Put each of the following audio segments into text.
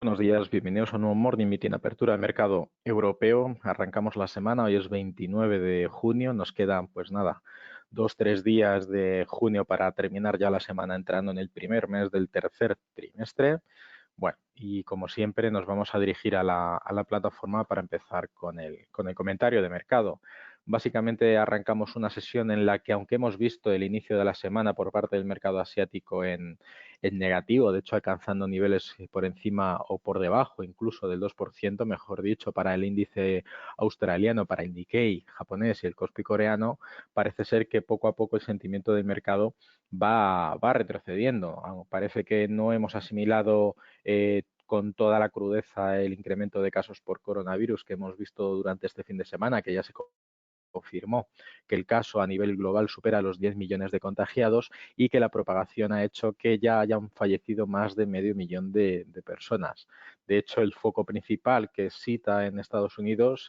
Buenos días, bienvenidos a un nuevo Morning Meeting, apertura de mercado europeo. Arrancamos la semana, hoy es 29 de junio, nos quedan pues nada, 2-3 días de junio para terminar ya la semana entrando en el primer mes del tercer trimestre. Bueno, y como siempre nos vamos a dirigir a la plataforma para empezar con el comentario de mercado. Básicamente arrancamos una sesión en la que, aunque hemos visto el inicio de la semana por parte del mercado asiático en negativo, de hecho alcanzando niveles por encima o por debajo incluso del 2%, mejor dicho, para el índice australiano, para el Nikkei japonés y el Kospi coreano, parece ser que poco a poco el sentimiento del mercado va retrocediendo. Parece que no hemos asimilado con toda la crudeza el incremento de casos por coronavirus que hemos visto durante este fin de semana, que ya se confirmó que el caso a nivel global supera los 10 millones de contagiados y que la propagación ha hecho que ya hayan fallecido más de medio millón de personas. De hecho, el foco principal que cita en Estados Unidos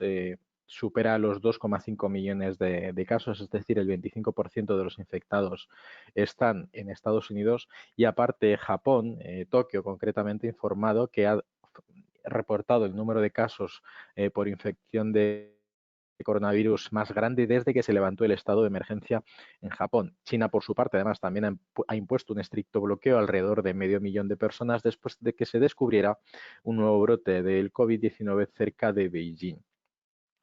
supera los 2,5 millones de casos, es decir, el 25% de los infectados están en Estados Unidos y aparte Japón, Tokio concretamente, ha informado que ha reportado el número de casos por infección de coronavirus más grande desde que se levantó el estado de emergencia en Japón. China, por su parte, además, también ha impuesto un estricto bloqueo alrededor de medio millón de personas después de que se descubriera un nuevo brote del COVID-19 cerca de Beijing.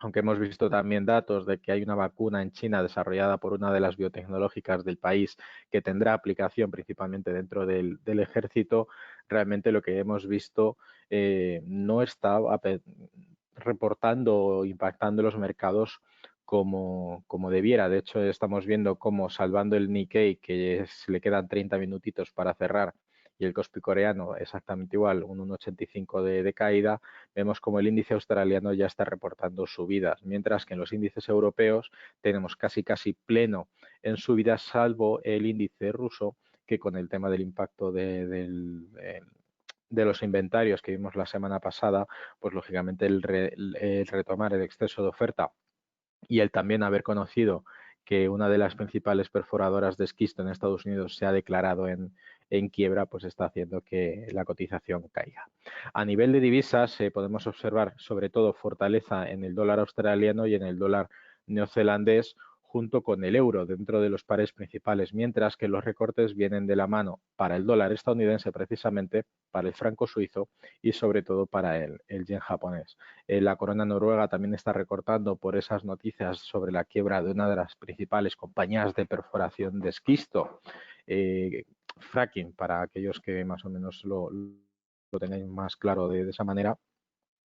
Aunque hemos visto también datos de que hay una vacuna en China desarrollada por una de las biotecnológicas del país que tendrá aplicación principalmente dentro del ejército, realmente lo que hemos visto no está reportando o impactando los mercados como debiera. De hecho, estamos viendo cómo, salvando el Nikkei, que le quedan 30 minutitos para cerrar, y el Kospi coreano exactamente igual, un 1,85 de caída, vemos como el índice australiano ya está reportando subidas, mientras que en los índices europeos tenemos casi pleno en subidas, salvo el índice ruso, que con el tema del impacto de los inventarios que vimos la semana pasada, pues lógicamente el retomar el exceso de oferta y el también haber conocido que una de las principales perforadoras de esquisto en Estados Unidos se ha declarado en quiebra, pues está haciendo que la cotización caiga. A nivel de divisas podemos observar sobre todo fortaleza en el dólar australiano y en el dólar neozelandés, junto con el euro dentro de los pares principales, mientras que los recortes vienen de la mano para el dólar estadounidense precisamente, para el franco suizo y sobre todo para el yen japonés. La corona noruega también está recortando por esas noticias sobre la quiebra de una de las principales compañías de perforación de esquisto, fracking, para aquellos que más o menos lo tenéis más claro de esa manera.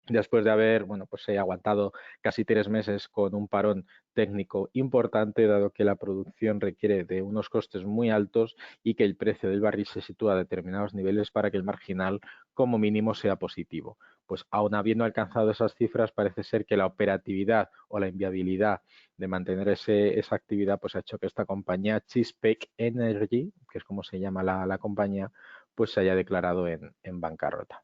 Después de haber, bueno, pues he aguantado casi 3 meses con un parón técnico importante, dado que la producción requiere de unos costes muy altos y que el precio del barril se sitúa a determinados niveles para que el marginal como mínimo sea positivo. Pues aún habiendo alcanzado esas cifras, parece ser que la operatividad o la inviabilidad de mantener esa actividad pues ha hecho que esta compañía, Chesapeake Energy, que es como se llama la compañía, pues se haya declarado en bancarrota.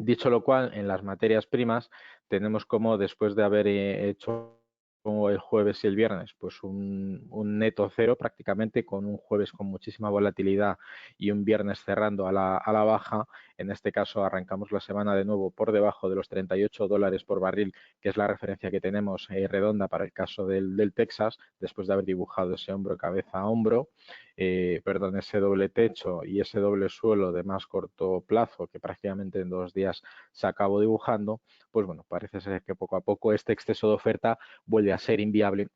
Dicho lo cual, en las materias primas tenemos como, después de haber hecho como el jueves y el viernes, pues un neto cero prácticamente, con un jueves con muchísima volatilidad y un viernes cerrando a la baja. En este caso arrancamos la semana de nuevo por debajo de los $38 por barril, que es la referencia que tenemos redonda para el caso del Texas, después de haber dibujado ese hombro cabeza a hombro, ese doble techo y ese doble suelo de más corto plazo que prácticamente en 2 días se acabó dibujando. Pues bueno, parece ser que poco a poco este exceso de oferta vuelve a ser inviable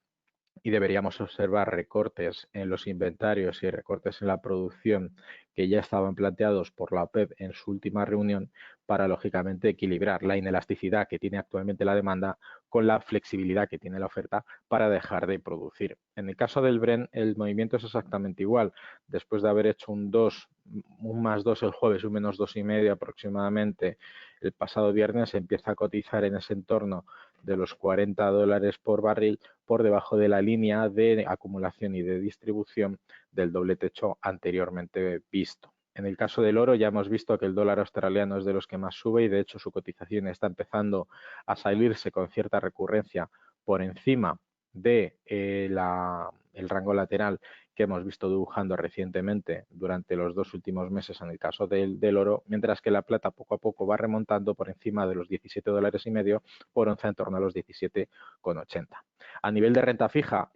y deberíamos observar recortes en los inventarios y recortes en la producción que ya estaban planteados por la OPEP en su última reunión para, lógicamente, equilibrar la inelasticidad que tiene actualmente la demanda con la flexibilidad que tiene la oferta para dejar de producir. En el caso del Brent, el movimiento es exactamente igual. Después de haber hecho un más 2 el jueves, un menos 2,5 aproximadamente el pasado viernes, empieza a cotizar en ese entorno de los $40 por barril, por debajo de la línea de acumulación y de distribución del doble techo anteriormente visto. En el caso del oro ya hemos visto que el dólar australiano es de los que más sube y de hecho su cotización está empezando a salirse con cierta recurrencia por encima de el rango lateral que hemos visto dibujando recientemente durante los 2 últimos meses en el caso del oro, mientras que la plata poco a poco va remontando por encima de los 17,5 dólares por onza, en torno a los 17,80. A nivel de renta fija,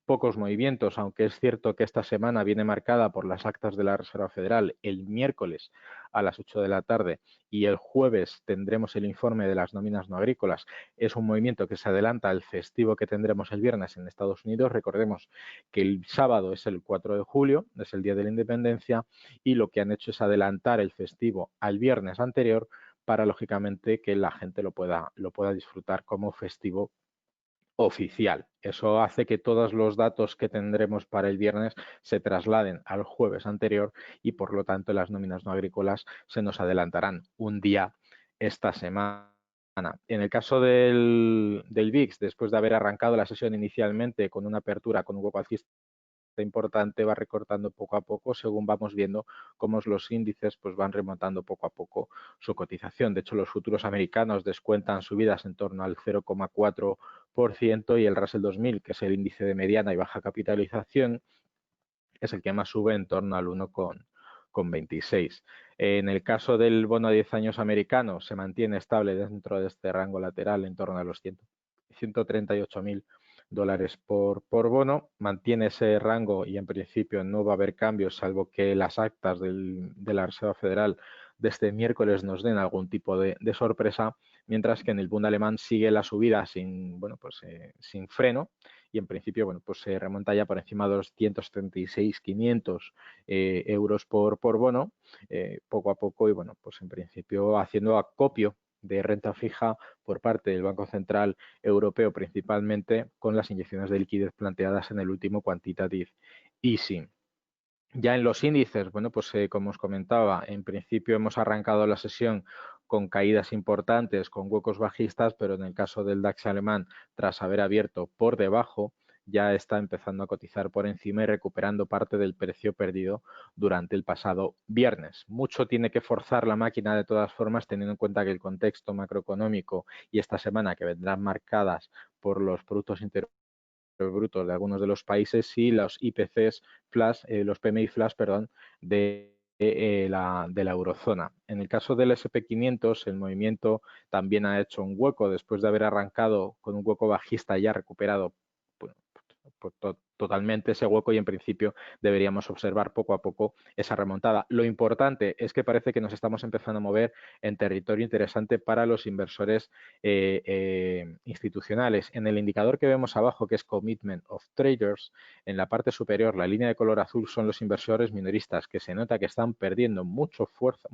pocos movimientos, aunque es cierto que esta semana viene marcada por las actas de la Reserva Federal el miércoles a las 8 de la tarde y el jueves tendremos el informe de las nóminas no agrícolas. Es un movimiento que se adelanta al festivo que tendremos el viernes en Estados Unidos. Recordemos que el sábado es el 4 de julio, es el Día de la Independencia, y lo que han hecho es adelantar el festivo al viernes anterior para, lógicamente, que la gente lo pueda disfrutar como festivo oficial. Eso hace que todos los datos que tendremos para el viernes se trasladen al jueves anterior y, por lo tanto, las nóminas no agrícolas se nos adelantarán un día esta semana. En el caso del VIX, después de haber arrancado la sesión inicialmente con una apertura con un hueco alcista importante, va recortando poco a poco según vamos viendo cómo los índices pues van remontando poco a poco su cotización. De hecho, los futuros americanos descuentan subidas en torno al 0,4% y el Russell 2000, que es el índice de mediana y baja capitalización, es el que más sube en torno al 1,26. En el caso del bono a 10 años americano, se mantiene estable dentro de este rango lateral en torno a los 138.000 dólares por bono, mantiene ese rango y en principio no va a haber cambios salvo que las actas de la Reserva Federal de este miércoles nos den algún tipo de sorpresa, mientras que en el Bund alemán sigue la subida sin freno y en principio pues se remonta ya por encima de los 136.500 euros por bono, poco a poco, y pues en principio haciendo acopio de renta fija por parte del Banco Central Europeo, principalmente con las inyecciones de liquidez planteadas en el último quantitative easing. Ya en los índices, como os comentaba, en principio hemos arrancado la sesión con caídas importantes, con huecos bajistas, pero en el caso del DAX alemán, tras haber abierto por debajo, ya está empezando a cotizar por encima y recuperando parte del precio perdido durante el pasado viernes. Mucho tiene que forzar la máquina de todas formas, teniendo en cuenta que el contexto macroeconómico y esta semana que vendrán marcadas por los productos interiores brutos de algunos de los países y los IPCs flash, los PMI flash, perdón, de la eurozona. En el caso del SP500, el movimiento también ha hecho un hueco después de haber arrancado con un hueco bajista ya recuperado totalmente ese hueco y en principio deberíamos observar poco a poco esa remontada. Lo importante es que parece que nos estamos empezando a mover en territorio interesante para los inversores institucionales. En el indicador que vemos abajo, que es Commitment of Traders, en la parte superior, la línea de color azul son los inversores minoristas, que se nota que están perdiendo mucha fuerza,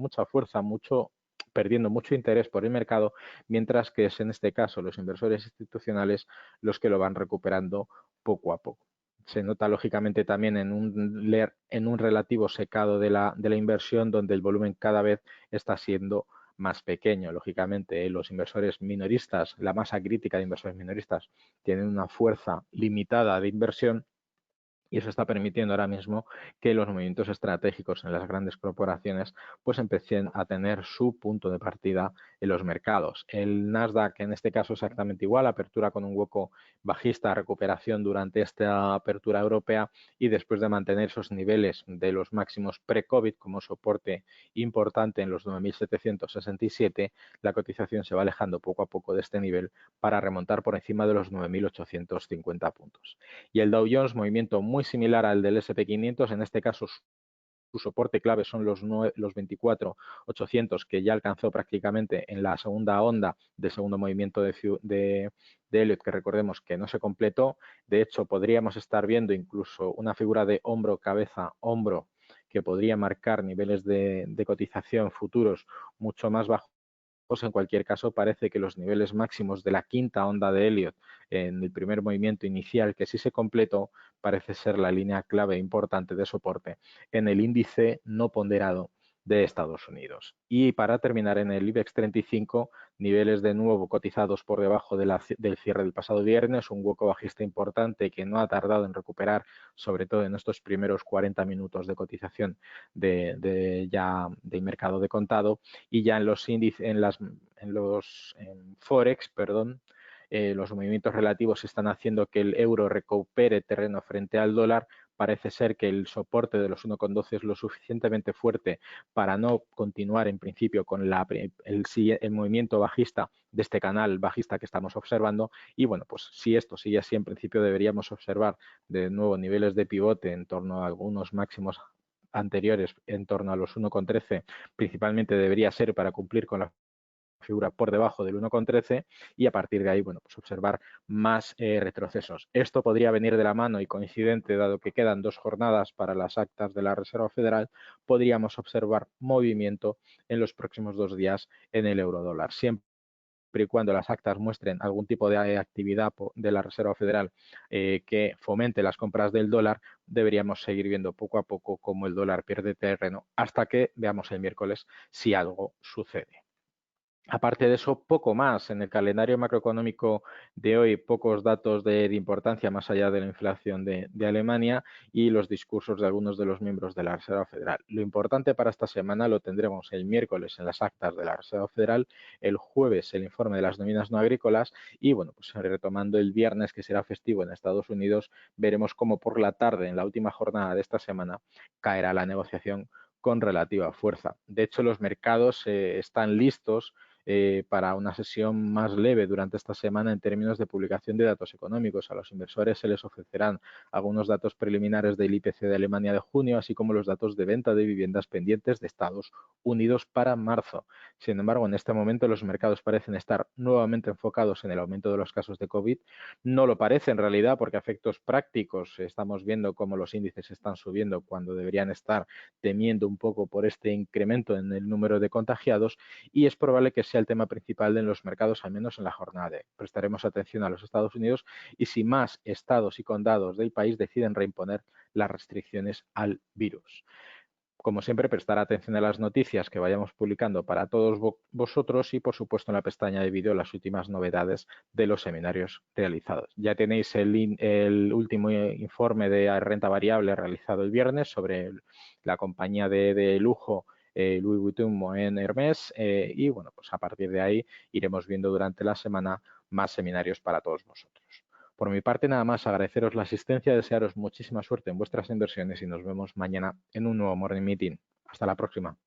perdiendo mucho interés por el mercado, mientras que es en este caso los inversores institucionales los que lo van recuperando poco a poco. Se nota lógicamente también en un relativo secado de la inversión, donde el volumen cada vez está siendo más pequeño. Lógicamente, los inversores minoristas, la masa crítica de inversores minoristas, tienen una fuerza limitada de inversión. Y eso está permitiendo ahora mismo que los movimientos estratégicos en las grandes corporaciones pues empiecen a tener su punto de partida en los mercados. El Nasdaq en este caso exactamente igual, apertura con un hueco bajista, recuperación durante esta apertura europea y después de mantener esos niveles de los máximos pre-COVID como soporte importante en los 9.767, la cotización se va alejando poco a poco de este nivel para remontar por encima de los 9.850 puntos. Y el Dow Jones, movimiento muy similar al del SP500, en este caso su soporte clave son los 24.800 que ya alcanzó prácticamente en la segunda onda del segundo movimiento de Elliott, que recordemos que no se completó. De hecho, podríamos estar viendo incluso una figura de hombro, cabeza, hombro, que podría marcar niveles de cotización futuros mucho más bajos. En cualquier caso, parece que los niveles máximos de la quinta onda de Elliott en el primer movimiento inicial, que sí se completó, parece ser la línea clave importante de soporte en el índice no ponderado de Estados Unidos. Y para terminar, en el IBEX 35, niveles de nuevo cotizados por debajo del cierre del pasado viernes, un hueco bajista importante que no ha tardado en recuperar, sobre todo en estos primeros 40 minutos de cotización de mercado de contado, y ya en los índices, en Forex, los movimientos relativos están haciendo que el euro recupere terreno frente al dólar parece ser que el soporte de los 1,12 es lo suficientemente fuerte para no continuar en principio con el movimiento bajista de este canal bajista que estamos observando. Y bueno, pues si esto sigue así, en principio deberíamos observar de nuevo niveles de pivote en torno a algunos máximos anteriores en torno a los 1,13, principalmente debería ser para cumplir con la figura por debajo del 1,13 y a partir de ahí, bueno, pues observar más retrocesos. Esto podría venir de la mano y coincidente, dado que quedan 2 jornadas para las actas de la Reserva Federal, podríamos observar movimiento en los próximos 2 días en el eurodólar. Siempre y cuando las actas muestren algún tipo de actividad de la Reserva Federal que fomente las compras del dólar, deberíamos seguir viendo poco a poco cómo el dólar pierde terreno hasta que veamos el miércoles si algo sucede. Aparte de eso, poco más. En el calendario macroeconómico de hoy, pocos datos de importancia más allá de la inflación de Alemania y los discursos de algunos de los miembros de la Reserva Federal. Lo importante para esta semana lo tendremos el miércoles en las actas de la Reserva Federal, el jueves el informe de las nóminas no agrícolas y, bueno, pues retomando el viernes, que será festivo en Estados Unidos, veremos cómo por la tarde, en la última jornada de esta semana, caerá la negociación con relativa fuerza. De hecho, los mercados están listos para una sesión más leve durante esta semana en términos de publicación de datos económicos. A los inversores se les ofrecerán algunos datos preliminares del IPC de Alemania de junio, así como los datos de venta de viviendas pendientes de Estados Unidos para marzo. Sin embargo, en este momento los mercados parecen estar nuevamente enfocados en el aumento de los casos de COVID. No lo parece en realidad porque a efectos prácticos estamos viendo cómo los índices están subiendo cuando deberían estar temiendo un poco por este incremento en el número de contagiados y es probable que sea el tema principal en los mercados, al menos en la jornada de hoy. Prestaremos atención a los Estados Unidos y si más estados y condados del país deciden reimponer las restricciones al virus. Como siempre, prestar atención a las noticias que vayamos publicando para todos vosotros y, por supuesto, en la pestaña de vídeo las últimas novedades de los seminarios realizados. Ya tenéis el último informe de renta variable realizado el viernes sobre la compañía de lujo Louis Vuitton en Hermès y, bueno, pues a partir de ahí iremos viendo durante la semana más seminarios para todos vosotros. Por mi parte, nada más agradeceros la asistencia, desearos muchísima suerte en vuestras inversiones y nos vemos mañana en un nuevo Morning Meeting. Hasta la próxima.